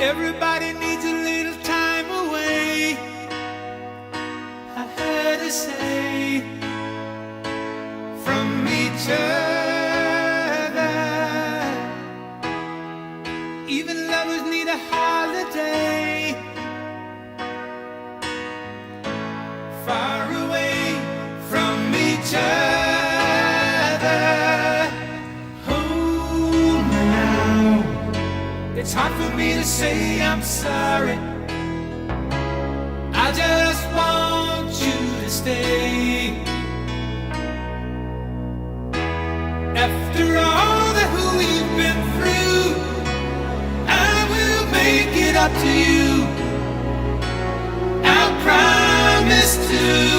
Everybody needs a little time away, I heard her say, from each other. Even lovers need a holiday, far away from each other. Hold me now, it's hard for me to say I'm sorry. I just want you to stay. After all that we've been through, I will make it up to you. I promise to.